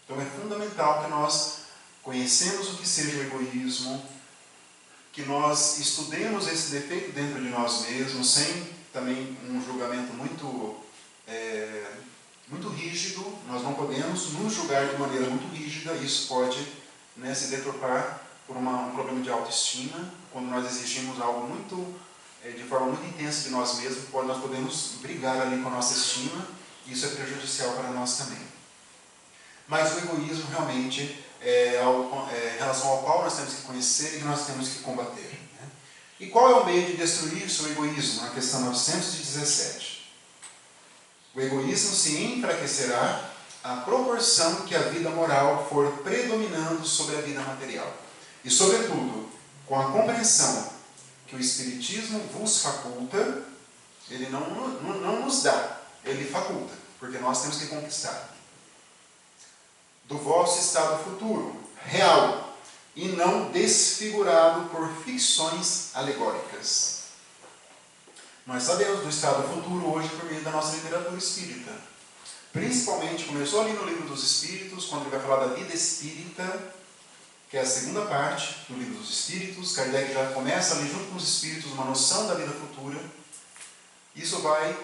Então é fundamental que nós conhecemos o que seja o egoísmo, que nós estudemos esse defeito dentro de nós mesmos, sem também um julgamento muito rígido. Nós não podemos nos julgar de maneira muito rígida. Isso pode, né, se deturpar por um problema de autoestima, quando nós exigimos algo muito, de forma muito intensa de nós mesmos, nós podemos brigar ali com a nossa estima, e isso é prejudicial para nós também. Mas o egoísmo realmente em relação ao qual nós temos que conhecer e que nós temos que combater, né? E qual é o meio de destruir o seu egoísmo? Na questão 917. O egoísmo se enfraquecerá à proporção que a vida moral for predominando sobre a vida material. E, sobretudo, com a compreensão que o Espiritismo vos faculta, ele não nos dá, ele faculta, porque nós temos que conquistar. Do vosso estado futuro, real, e não desfigurado por ficções alegóricas. Nós sabemos do estado futuro hoje por meio da nossa literatura espírita. Principalmente, começou ali no livro dos Espíritos, quando ele vai falar da vida espírita, que é a segunda parte do livro dos Espíritos. Kardec já começa ali junto com os Espíritos uma noção da vida futura. Isso vai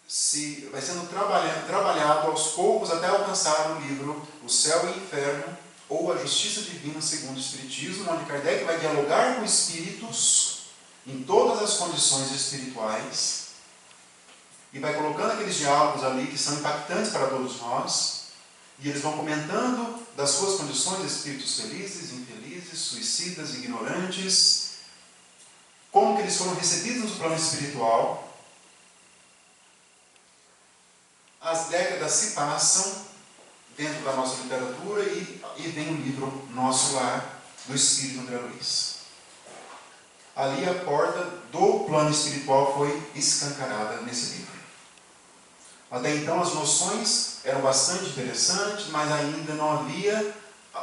sendo trabalhado aos poucos até alcançar o livro O Céu e o Inferno, ou A Justiça Divina segundo o Espiritismo, onde Kardec vai dialogar com espíritos em todas as condições espirituais e vai colocando aqueles diálogos ali que são impactantes para todos nós, e eles vão comentando das suas condições, espíritos felizes, infelizes, suicidas, ignorantes, como que eles foram recebidos no plano espiritual. As décadas se passam dentro da nossa literatura e vem o livro Nosso Lar, do Espírito André Luiz. Ali a porta do plano espiritual foi escancarada nesse livro. Até então as noções eram bastante interessantes, mas ainda não havia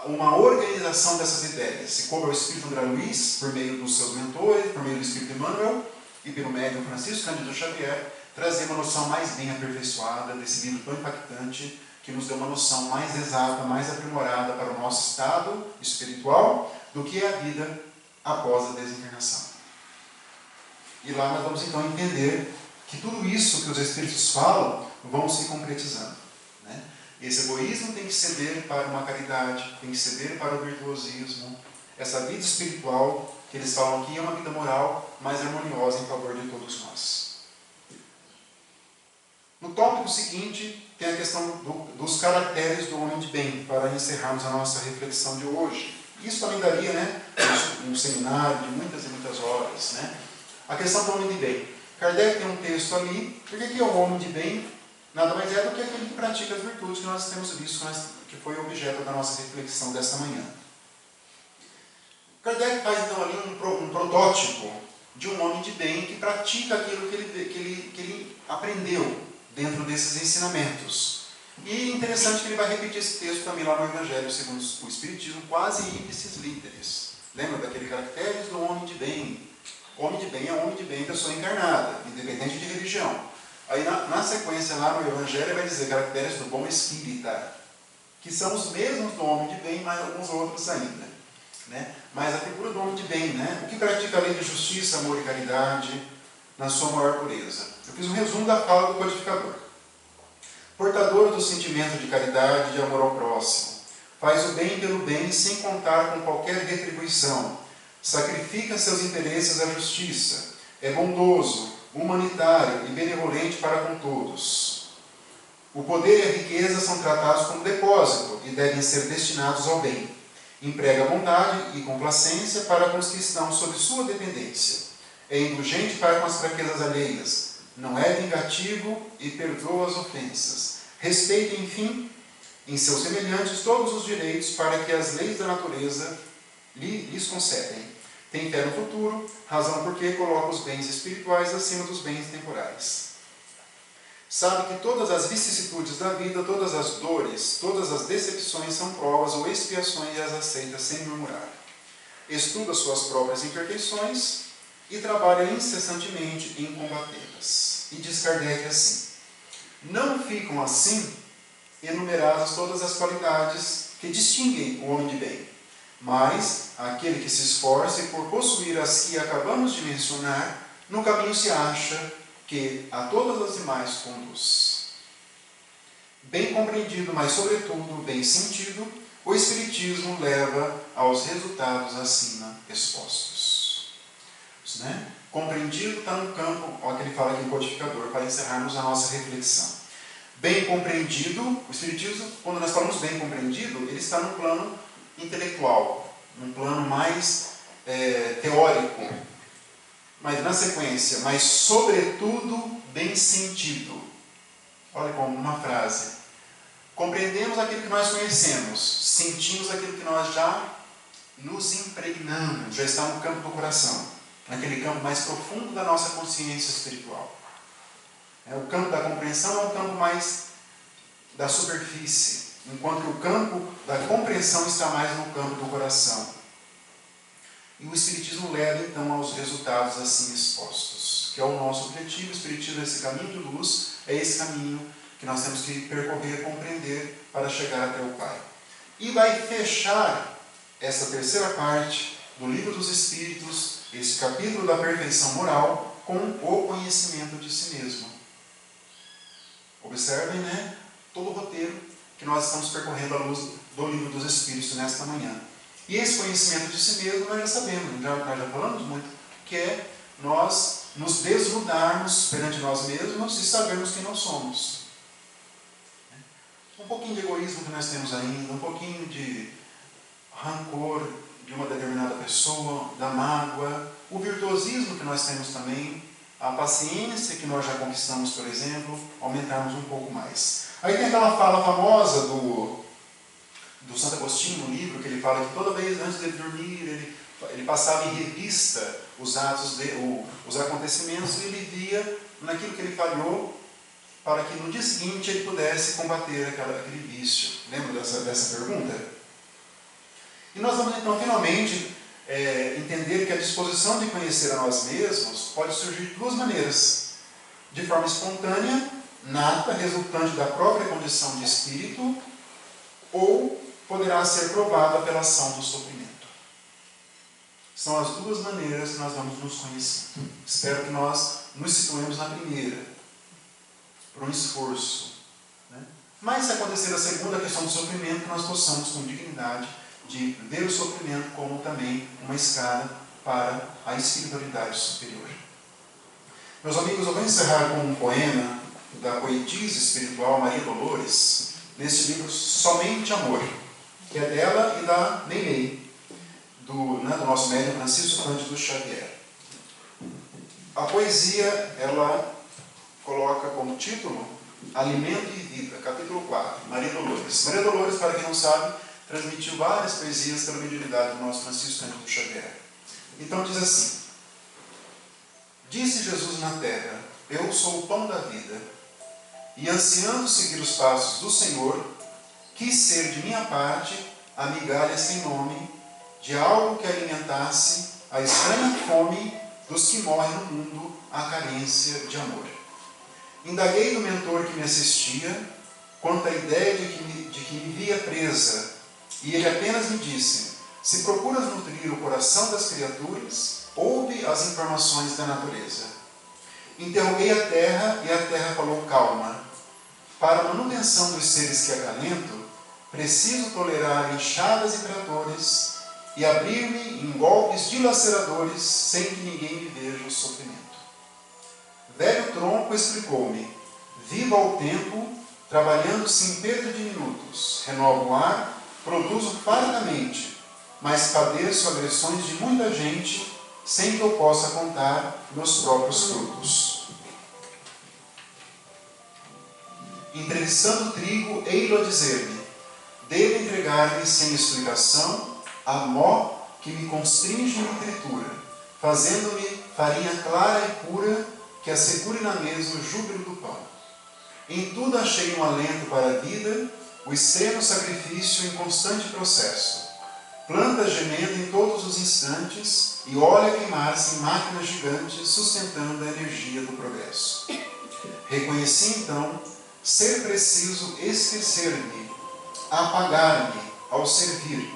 uma organização dessas ideias. Se coube ao Espírito André Luiz, por meio dos seus mentores, por meio do Espírito Emmanuel e pelo médium Francisco Cândido Xavier, trazer uma noção mais bem aperfeiçoada desse livro tão impactante, que nos deu uma noção mais exata, mais aprimorada para o nosso estado espiritual, do que é a vida após a desencarnação. E lá nós vamos então entender que tudo isso que os Espíritos falam vão se concretizando, né? Esse egoísmo tem que ceder para uma caridade, tem que ceder para o virtuosismo. Essa vida espiritual que eles falam aqui é uma vida moral mais harmoniosa em favor de todos nós. No tópico seguinte, tem a questão dos caracteres do homem de bem, para encerrarmos a nossa reflexão de hoje. Isso também daria, né, um seminário de muitas e muitas horas, né? A questão do homem de bem. Kardec tem um texto ali. Por que é o homem de bem? Nada mais é do que aquele que pratica as virtudes que nós temos visto, que foi objeto da nossa reflexão desta manhã. Kardec faz então ali um protótipo de um homem de bem que pratica aquilo que ele aprendeu dentro desses ensinamentos. E é interessante que ele vai repetir esse texto também lá no Evangelho segundo o Espiritismo, quase ipsis literis. Lembra daquele caracteres do homem de bem? Homem de bem é homem de bem, pessoa encarnada, independente de religião. Aí na sequência lá no Evangelho vai dizer caracteres do bom espírita, que são os mesmos do homem de bem, mas alguns outros ainda, né? Mas a figura do homem de bem, né? O que pratica a lei de justiça, amor e caridade na sua maior pureza. Eu fiz um resumo da fala do codificador. Portador do sentimento de caridade e de amor ao próximo, faz o bem pelo bem sem contar com qualquer retribuição, sacrifica seus interesses à justiça, é bondoso, humanitário e benevolente para com todos. O poder e a riqueza são tratados como depósito e devem ser destinados ao bem. Emprega bondade e complacência para com os que estão sob sua dependência. É indulgente para com as fraquezas alheias. Não é vingativo e perdoa as ofensas. Respeita, enfim, em seus semelhantes todos os direitos para que as leis da natureza lhes concedem. Tem fé no futuro, razão porque coloca os bens espirituais acima dos bens temporais. Sabe que todas as vicissitudes da vida, todas as dores, todas as decepções são provas ou expiações e as aceita sem murmurar. Estuda suas próprias imperfeições e trabalha incessantemente em combatê-las. E diz Kardec assim: não ficam assim enumeradas todas as qualidades que distinguem o homem de bem, mas aquele que se esforça e por possuir as que acabamos de mencionar, no caminho se acha que a todas as demais conduz. Bem compreendido, mas sobretudo bem sentido, o Espiritismo leva aos resultados acima expostos. Né? Compreendido está no campo, olha o que ele fala aqui em codificador, para encerrarmos a nossa reflexão. Bem compreendido, o Espiritismo, quando nós falamos bem compreendido, ele está no plano intelectual, num plano mais teórico, mas na sequência, mas sobretudo bem sentido. Olha como uma frase. Compreendemos aquilo que nós conhecemos, sentimos aquilo que nós já nos impregnamos, já está no campo do coração, naquele campo mais profundo da nossa consciência espiritual. O campo da compreensão é um campo mais da superfície, enquanto que o campo da compreensão está mais no campo do coração. E o Espiritismo leva então aos resultados assim expostos, que é o nosso objetivo. O Espiritismo é esse caminho de luz, é esse caminho que nós temos que percorrer, compreender para chegar até o Pai. E vai fechar essa terceira parte do Livro dos Espíritos, esse capítulo da perfeição moral, com o conhecimento de si mesmo. Observem, né, todo o roteiro que nós estamos percorrendo à luz do Livro dos Espíritos nesta manhã. E esse conhecimento de si mesmo nós já sabemos, nós já falamos muito, que é nós nos desnudarmos perante nós mesmos e sabermos quem nós somos. Um pouquinho de egoísmo que nós temos ainda, um pouquinho de rancor de uma determinada pessoa, da mágoa, o virtuosismo que nós temos também, a paciência que nós já conquistamos, por exemplo, aumentarmos um pouco mais. Aí tem aquela fala famosa do Santo Agostinho, no livro, que ele fala que toda vez antes de dormir, ele passava em revista os atos, os acontecimentos, e ele via naquilo que ele falhou, para que no dia seguinte ele pudesse combater aquele vício. Lembra dessa pergunta? E nós vamos então finalmente entender que a disposição de conhecer a nós mesmos pode surgir de duas maneiras: de forma espontânea, nata, resultante da própria condição de espírito, ou poderá ser provada pela ação do sofrimento. São as duas maneiras que nós vamos nos conhecer. Espero que nós nos situemos na primeira, por um esforço. Né? Mas se acontecer a segunda, a questão do sofrimento, que nós possamos com dignidade de ver o sofrimento como também uma escada para a espiritualidade superior. Meus amigos, eu vou encerrar com um poema da poetisa espiritual Maria Dolores, nesse livro Somente Amor, que é dela e da Meimei. né, do nosso médium Francisco Cândido Xavier. A poesia, ela coloca como título Alimento e Vida, capítulo 4, Maria Dolores. Maria Dolores, para quem não sabe, transmitiu várias poesias pela mediunidade do nosso Francisco Cândido Xavier. Então diz assim: disse Jesus na terra, eu sou o pão da vida, e ansiando seguir os passos do Senhor, quis ser de minha parte a migalha sem nome, de algo que alimentasse a estranha fome dos que morrem no mundo à carência de amor. Indaguei do mentor que me assistia, quanto à ideia de que me via presa, e ele apenas me disse: se procuras nutrir o coração das criaturas, ouve as informações da natureza. Interroguei a terra, e a terra falou calma: para a manutenção dos seres que acalento, preciso tolerar enxadas e tratores, e abrir-me em golpes dilaceradores, sem que ninguém me veja o sofrimento. Velho tronco explicou-me: viva ao tempo, trabalhando-se em perda de minutos, renovo o ar, produzo fartamente, mas padeço agressões de muita gente, sem que eu possa contar meus próprios frutos. Entrevistando o trigo, ei-lo a dizer-me: devo entregar-me sem explicação a mó que me constringe e me tritura, fazendo-me farinha clara e pura, que assegure na mesa o júbilo do pão. Em tudo achei um alento para a vida, o extremo sacrifício em constante processo. Planta gemendo em todos os instantes e óleo a queimar-se em máquinas gigantes, sustentando a energia do progresso. Reconheci então ser preciso esquecer-me, apagar-me ao servir,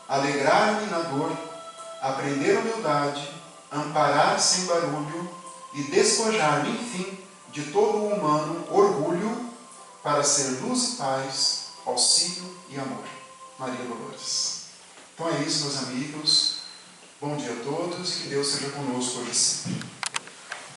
alegrar-me na dor, aprender humildade, amparar sem barulho e despojar-me, enfim, de todo o humano orgulho, para ser luz e paz, auxílio e amor. Maria Dolores. Então é isso, meus amigos. Bom dia a todos e que Deus seja conosco hoje sempre.